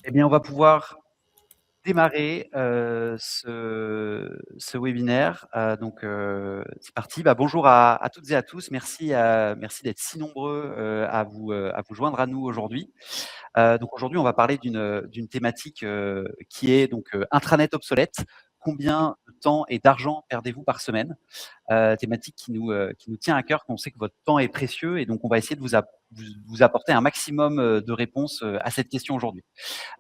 Eh bien, on va pouvoir démarrer, ce webinaire. C'est parti. Bonjour à toutes et à tous. Merci d'être si nombreux, à vous joindre à nous aujourd'hui. Donc aujourd'hui, on va parler d'une thématique, qui est intranet obsolète. Combien de temps et d'argent perdez-vous par semaine? Thématique qui nous tient à cœur, qu'on sait que votre temps est précieux et donc on va essayer de vous apporter un maximum, de réponses, à cette question aujourd'hui.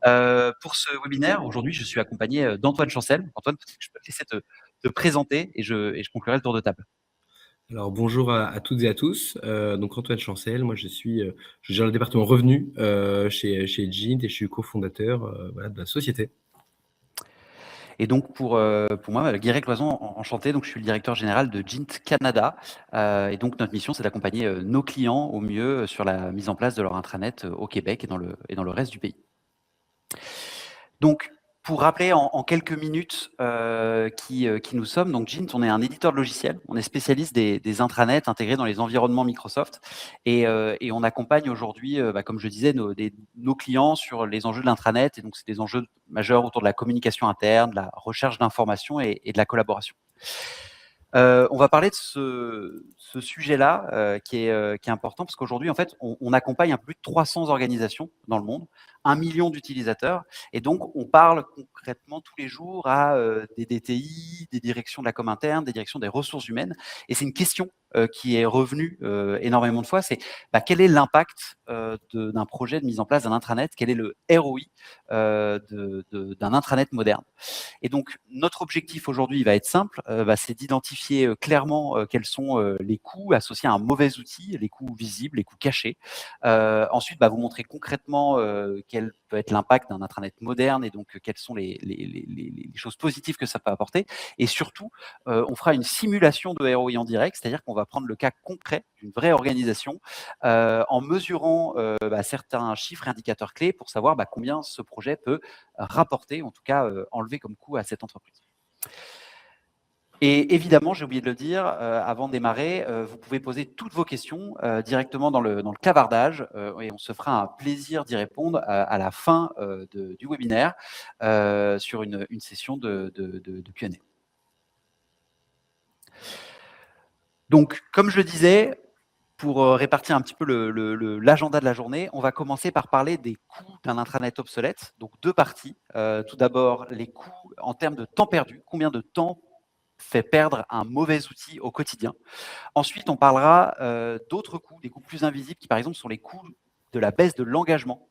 Pour ce webinaire, aujourd'hui, je suis accompagné, d'Antoine Chancel. Antoine, peut-être que je peux te laisser te présenter et je conclurai le tour de table. Alors bonjour à toutes et à tous. Donc Antoine Chancel, moi je gère le département revenu chez Gint et je suis cofondateur voilà, de la société. Et donc pour moi, Guirec Loison, enchanté. Donc je suis le directeur général de Gint Canada. Et donc notre mission, c'est d'accompagner nos clients au mieux sur la mise en place de leur intranet au Québec et dans le reste du pays. Donc, pour rappeler en quelques minutes qui nous sommes, donc Gint, on est un éditeur de logiciels, on est spécialiste des intranets intégrés dans les environnements Microsoft et on accompagne aujourd'hui, comme je disais, nos clients sur les enjeux de l'intranet. Et donc, c'est des enjeux majeurs autour de la communication interne, de la recherche d'informations et de la collaboration. On va parler de ce sujet-là qui est important parce qu'aujourd'hui, en fait, on accompagne un peu plus de 300 organisations dans le monde, 1 million d'utilisateurs, et donc on parle concrètement tous les jours à des DTI, des directions de la com interne, des directions des ressources humaines, et c'est une question qui est revenue énormément de fois, c'est quel est l'impact d'un projet de mise en place d'un intranet, quel est le ROI d'un intranet moderne. Et donc, notre objectif aujourd'hui va être simple, c'est d'identifier clairement quels sont les coûts associés à un mauvais outil, les coûts visibles, les coûts cachés. Ensuite, vous montrer concrètement quel peut être l'impact d'un intranet moderne et donc quelles sont les choses positives que ça peut apporter. Et surtout, on fera une simulation de ROI en direct, c'est-à-dire qu'on va prendre le cas concret d'une vraie organisation en mesurant certains chiffres et indicateurs clés pour savoir combien ce projet peut rapporter, en tout cas enlever comme coût à cette entreprise. Et évidemment, j'ai oublié de le dire, avant de démarrer, vous pouvez poser toutes vos questions directement dans le clavardage et on se fera un plaisir d'y répondre à la fin du webinaire sur une session de Q&A. Donc, comme je le disais, pour répartir un petit peu l'agenda de la journée, on va commencer par parler des coûts d'un intranet obsolète. Donc, deux parties. Tout d'abord, les coûts en termes de temps perdu. Combien de temps fait perdre un mauvais outil au quotidien. Ensuite, on parlera d'autres coûts, des coûts plus invisibles, qui par exemple sont les coûts de la baisse de l'engagement.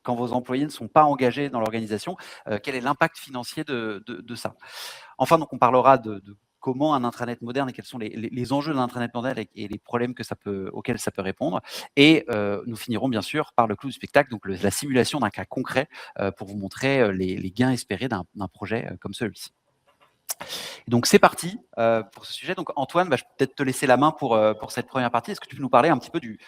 Quand vos employés ne sont pas engagés dans l'organisation, quel est l'impact financier de ça? Enfin, donc, on parlera de comment un intranet moderne et quels sont les enjeux d'un intranet moderne et les problèmes auxquels ça peut répondre. Et nous finirons bien sûr par le clou du spectacle, donc la simulation d'un cas concret pour vous montrer les gains espérés d'un projet comme celui-ci. Donc c'est parti pour ce sujet. Donc Antoine, je vais peut-être te laisser la main pour cette première partie. Est-ce que tu peux nous parler un petit peu du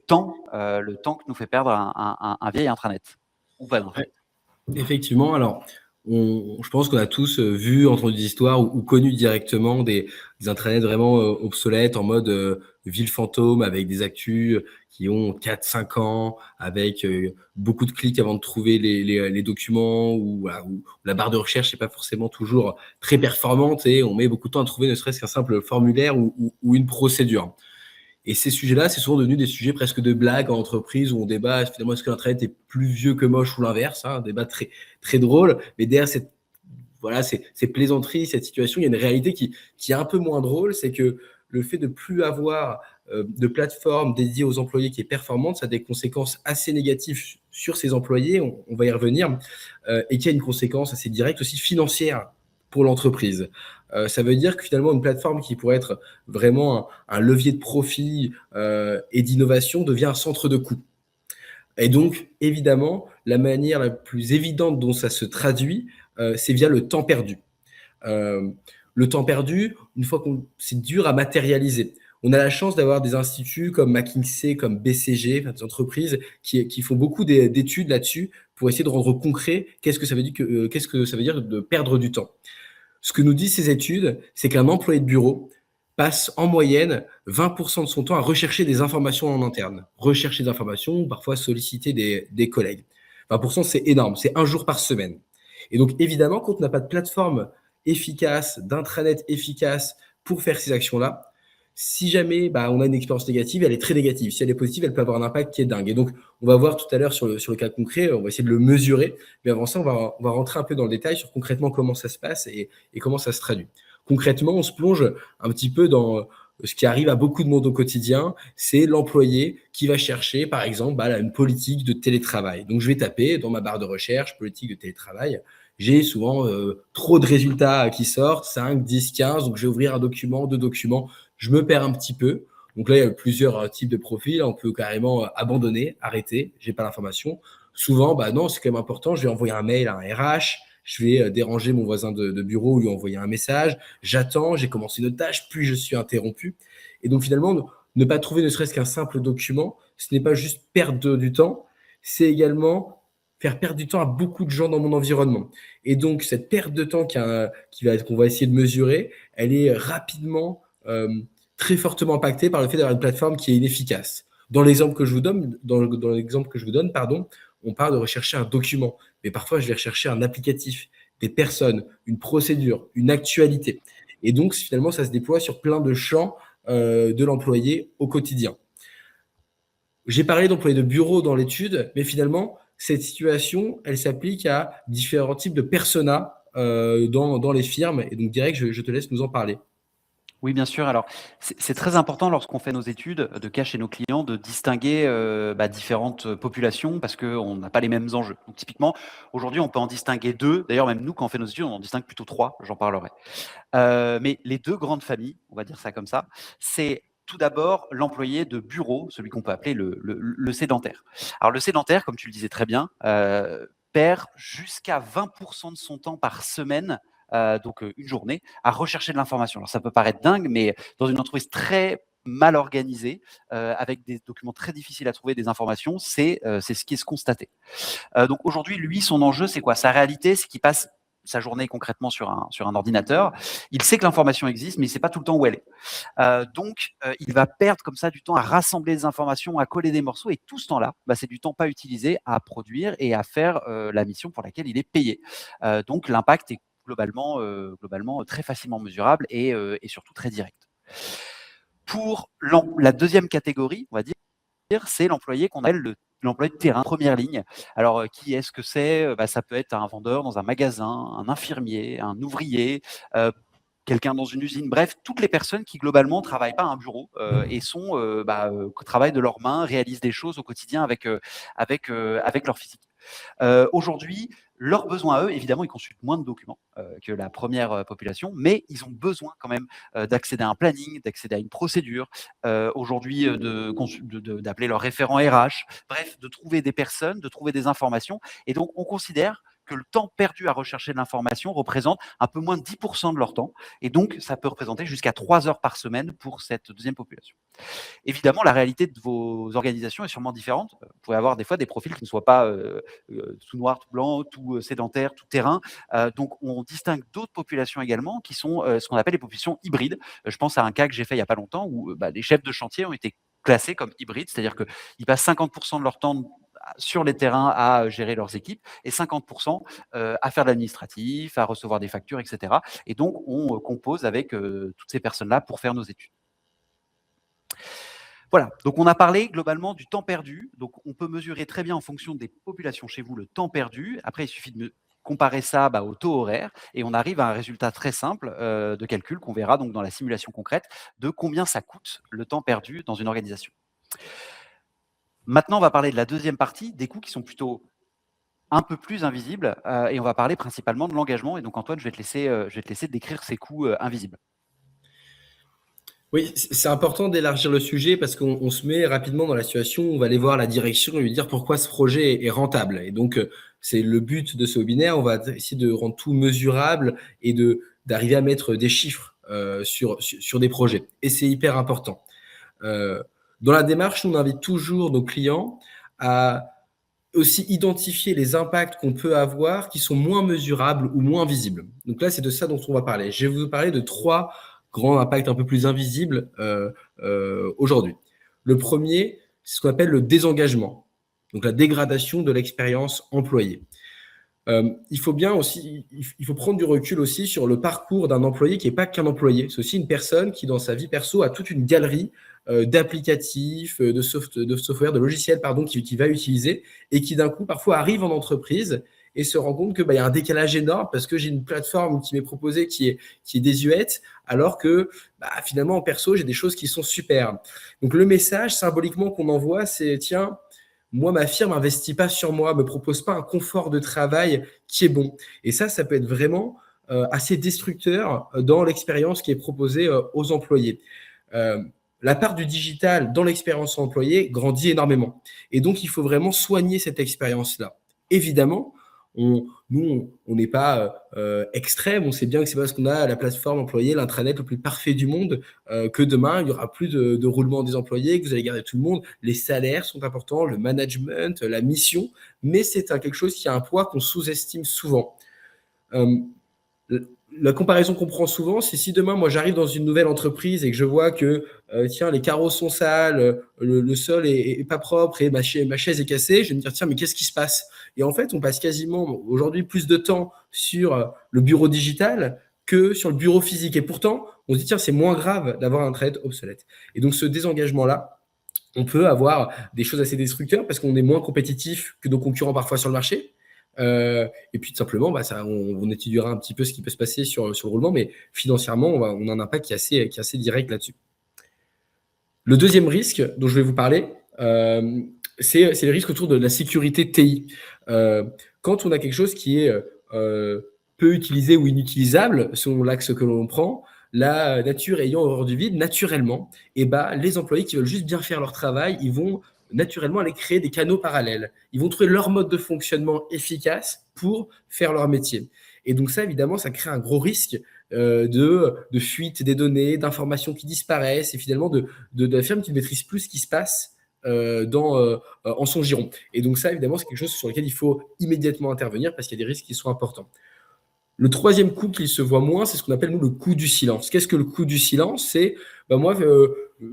temps, le temps que nous fait perdre un vieil intranet ou pas d'intranet? Effectivement, alors je pense qu'on a tous vu, entendu des histoires ou connu directement des intranets vraiment obsolètes en mode ville fantôme avec des actus qui ont 4-5 ans, avec beaucoup de clics avant de trouver les documents ou la barre de recherche n'est pas forcément toujours très performante et on met beaucoup de temps à trouver ne serait-ce qu'un simple formulaire ou une procédure. Et ces sujets-là, c'est souvent devenu des sujets presque de blagues en entreprise où on débat finalement est-ce que l'intranet est plus vieux que moche ou l'inverse, un débat très, très drôle. Mais derrière ces plaisanteries, cette situation, il y a une réalité qui est un peu moins drôle, c'est que le fait de plus avoir de plateforme dédiée aux employés qui est performante, ça a des conséquences assez négatives sur ces employés, on va y revenir, et qui a une conséquence assez directe aussi financière pour l'entreprise. Ça veut dire que finalement, une plateforme qui pourrait être vraiment un levier de profit et d'innovation devient un centre de coût. Et donc, évidemment, la manière la plus évidente dont ça se traduit, c'est via le temps perdu. Le temps perdu, une fois c'est dur à matérialiser. On a la chance d'avoir des instituts comme McKinsey, comme BCG, des entreprises qui font beaucoup d'études là-dessus pour essayer de rendre concret qu'est-ce que ça veut dire de perdre du temps. Ce que nous disent ces études, c'est qu'un employé de bureau passe en moyenne 20% de son temps à rechercher des informations en interne, rechercher des informations ou parfois solliciter des collègues. 20%, c'est énorme. C'est un jour par semaine. Et donc, évidemment, quand on n'a pas de plateforme efficace, d'intranet efficace pour faire ces actions-là, si jamais on a une expérience négative, elle est très négative. Si elle est positive, elle peut avoir un impact qui est dingue. Et donc, on va voir tout à l'heure sur le cas concret, on va essayer de le mesurer. Mais avant ça, on va rentrer un peu dans le détail sur concrètement comment ça se passe et comment ça se traduit. Concrètement, on se plonge un petit peu dans ce qui arrive à beaucoup de monde au quotidien, c'est l'employé qui va chercher, par exemple, une politique de télétravail. Donc, je vais taper dans ma barre de recherche politique de télétravail. J'ai souvent trop de résultats qui sortent, 5, 10, 15. Donc, je vais ouvrir un document, 2 documents. Je me perds un petit peu. Donc là, il y a plusieurs types de profils. On peut carrément abandonner, arrêter. J'ai pas l'information. Souvent, non, c'est quand même important. Je vais envoyer un mail à un RH. Je vais déranger mon voisin de bureau, lui envoyer un message. J'attends, j'ai commencé une tâche, puis je suis interrompu. Et donc finalement, ne pas trouver ne serait-ce qu'un simple document, ce n'est pas juste perdre du temps, c'est également faire perdre du temps à beaucoup de gens dans mon environnement. Et donc cette perte de temps qu'on va essayer de mesurer, elle est rapidement très fortement impactée par le fait d'avoir une plateforme qui est inefficace. Dans l'exemple que je vous donne, on parle de rechercher un document, mais parfois je vais rechercher un applicatif, des personnes, une procédure, une actualité. Et donc finalement, ça se déploie sur plein de champs de l'employé au quotidien. J'ai parlé d'employés de bureau dans l'étude, mais finalement, cette situation, elle s'applique à différents types de personas dans les firmes. Et donc, direct, je te laisse nous en parler. Oui, bien sûr. Alors, c'est très important lorsqu'on fait nos études, de cas chez nos clients, de distinguer différentes populations parce qu'on n'a pas les mêmes enjeux. Donc, typiquement, aujourd'hui, on peut en distinguer 2. D'ailleurs, même nous, quand on fait nos études, on en distingue plutôt 3. J'en parlerai. Mais les 2 grandes familles, on va dire ça comme ça, c'est tout d'abord l'employé de bureau, celui qu'on peut appeler le sédentaire. Alors, le sédentaire, comme tu le disais très bien, perd jusqu'à 20% de son temps par semaine, donc une journée, à rechercher de l'information. Alors ça peut paraître dingue, mais dans une entreprise très mal organisée, avec des documents très difficiles à trouver, des informations, c'est ce qui est constaté. Donc aujourd'hui, lui, son enjeu, c'est quoi? Sa réalité, c'est qu'il passe sa journée concrètement sur un ordinateur. Il sait que l'information existe, mais il ne sait pas tout le temps où elle est. Donc, il va perdre comme ça du temps à rassembler des informations, à coller des morceaux, et tout ce temps-là, c'est du temps pas utilisé à produire et à faire la mission pour laquelle il est payé. Donc, l'impact est globalement très facilement mesurable et surtout très direct. Pour la deuxième catégorie, on va dire, c'est l'employé qu'on appelle l'employé de terrain, première ligne. Alors, qui est-ce que c'est? Ça peut être un vendeur dans un magasin, un infirmier, un ouvrier, quelqu'un dans une usine, bref, toutes les personnes qui globalement ne travaillent pas à un bureau et travaillent de leurs mains, réalisent des choses au quotidien avec leur physique. Aujourd'hui, leurs besoins à eux, évidemment, ils consultent moins de documents que la première population, mais ils ont besoin quand même d'accéder à un planning, d'accéder à une procédure, aujourd'hui d'appeler leur référent RH, bref, de trouver des personnes, de trouver des informations. Et donc, on considère que le temps perdu à rechercher de l'information représente un peu moins de 10% de leur temps. Et donc, ça peut représenter jusqu'à 3 heures par semaine pour cette deuxième population. Évidemment, la réalité de vos organisations est sûrement différente. Vous pouvez avoir des fois des profils qui ne soient pas tout noir, tout blanc, tout sédentaire, tout terrain. Donc, on distingue d'autres populations également qui sont ce qu'on appelle les populations hybrides. Je pense à un cas que j'ai fait il n'y a pas longtemps où les chefs de chantier ont été classés comme hybrides, c'est-à-dire qu'ils passent 50% de leur temps sur les terrains à gérer leurs équipes et 50% à faire de l'administratif, à recevoir des factures, etc. Et donc, on compose avec toutes ces personnes-là pour faire nos études. Voilà, donc on a parlé globalement du temps perdu. Donc on peut mesurer très bien en fonction des populations chez vous le temps perdu. Après, il suffit de comparer ça au taux horaire et on arrive à un résultat très simple de calcul qu'on verra donc dans la simulation concrète de combien ça coûte le temps perdu dans une organisation. Maintenant, on va parler de la deuxième partie, des coûts qui sont plutôt un peu plus invisibles et on va parler principalement de l'engagement. Et donc Antoine, je vais te laisser décrire ces coûts invisibles. Oui, c'est important d'élargir le sujet parce qu'on se met rapidement dans la situation où on va aller voir la direction et lui dire pourquoi ce projet est rentable. Et donc, c'est le but de ce webinaire. On va essayer de rendre tout mesurable et d'arriver à mettre des chiffres sur des projets. Et c'est hyper important. Dans la démarche, on invite toujours nos clients à aussi identifier les impacts qu'on peut avoir qui sont moins mesurables ou moins visibles. Donc là, c'est de ça dont on va parler. Je vais vous parler de 3 grands impacts un peu plus invisibles aujourd'hui. Le premier, c'est ce qu'on appelle le désengagement. donc la dégradation de l'expérience employée. Il faut bien aussi, il faut prendre du recul aussi sur le parcours d'un employé qui n'est pas qu'un employé. C'est aussi une personne qui, dans sa vie perso, a toute une galerie d'applicatifs, de software, de logiciels, pardon, qui va utiliser et qui d'un coup parfois arrive en entreprise et se rend compte que y a un décalage énorme parce que j'ai une plateforme qui m'est proposée qui est désuète, alors que finalement en perso j'ai des choses qui sont super. Donc le message symboliquement qu'on envoie, c'est tiens, moi, ma firme n'investit pas sur moi, me propose pas un confort de travail qui est bon. Et ça peut être vraiment assez destructeur dans l'expérience qui est proposée aux employés. La part du digital dans l'expérience employée grandit énormément. Et donc, il faut vraiment soigner cette expérience-là. Évidemment, on n'est pas extrême. On sait bien que c'est parce qu'on a la plateforme employée, l'intranet le plus parfait du monde, que demain, il n'y aura plus de roulement des employés, que vous allez garder tout le monde. Les salaires sont importants, le management, la mission, mais c'est quelque chose qui a un poids qu'on sous-estime souvent. La comparaison qu'on prend souvent, c'est si demain, moi, j'arrive dans une nouvelle entreprise et que je vois que, tiens, les carreaux sont sales, le sol est pas propre et ma chaise est cassée, je vais me dire, tiens, mais qu'est-ce qui se passe? Et en fait, on passe quasiment aujourd'hui plus de temps sur le bureau digital que sur le bureau physique. Et pourtant, on se dit, tiens, c'est moins grave d'avoir un trait obsolète. Et donc, ce désengagement-là, on peut avoir des choses assez destructeurs parce qu'on est moins compétitif que nos concurrents parfois sur le marché. Et puis tout simplement, on étudiera un petit peu ce qui peut se passer sur le roulement, mais financièrement, on a un impact qui est assez direct là-dessus. Le deuxième risque dont je vais vous parler, c'est le risque autour de la sécurité TI. Quand on a quelque chose qui est peu utilisé ou inutilisable, selon l'axe que l'on prend, la nature ayant horreur du vide, naturellement, les employés qui veulent juste bien faire leur travail, ils vont naturellement aller créer des canaux parallèles. Ils vont trouver leur mode de fonctionnement efficace pour faire leur métier. Et donc ça, évidemment, ça crée un gros risque de fuite des données, d'informations qui disparaissent et finalement de la firme qui ne maîtrise plus ce qui se passe en son giron. Et donc ça, évidemment, c'est quelque chose sur lequel il faut immédiatement intervenir parce qu'il y a des risques qui sont importants. Le troisième coût qui se voit moins, c'est ce qu'on appelle, nous, le coût du silence. Qu'est-ce que le coût du silence? C'est, moi,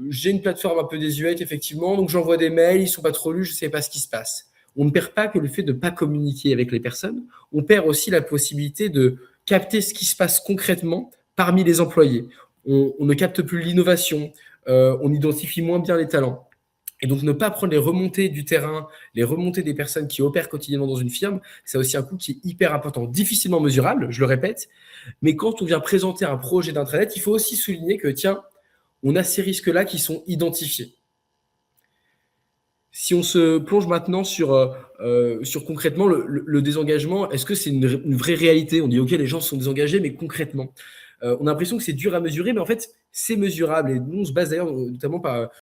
j'ai une plateforme un peu désuète, effectivement, donc j'envoie des mails, ils ne sont pas trop lus, je ne sais pas ce qui se passe. On ne perd pas que le fait de ne pas communiquer avec les personnes, on perd aussi la possibilité de capter ce qui se passe concrètement parmi les employés. On ne capte plus l'innovation, on identifie moins bien les talents. Et donc, ne pas prendre les remontées du terrain, les remontées des personnes qui opèrent quotidiennement dans une firme, c'est aussi un coût qui est hyper important, difficilement mesurable, je le répète. Mais quand on vient présenter un projet d'intranet, il faut aussi souligner que, tiens, on a ces risques-là qui sont identifiés. Si on se plonge maintenant sur concrètement le désengagement, est-ce que c'est une vraie réalité? On dit, OK, les gens sont désengagés, mais concrètement, on a l'impression que c'est dur à mesurer, mais en fait, c'est mesurable. Et nous, on se base d'ailleurs notamment par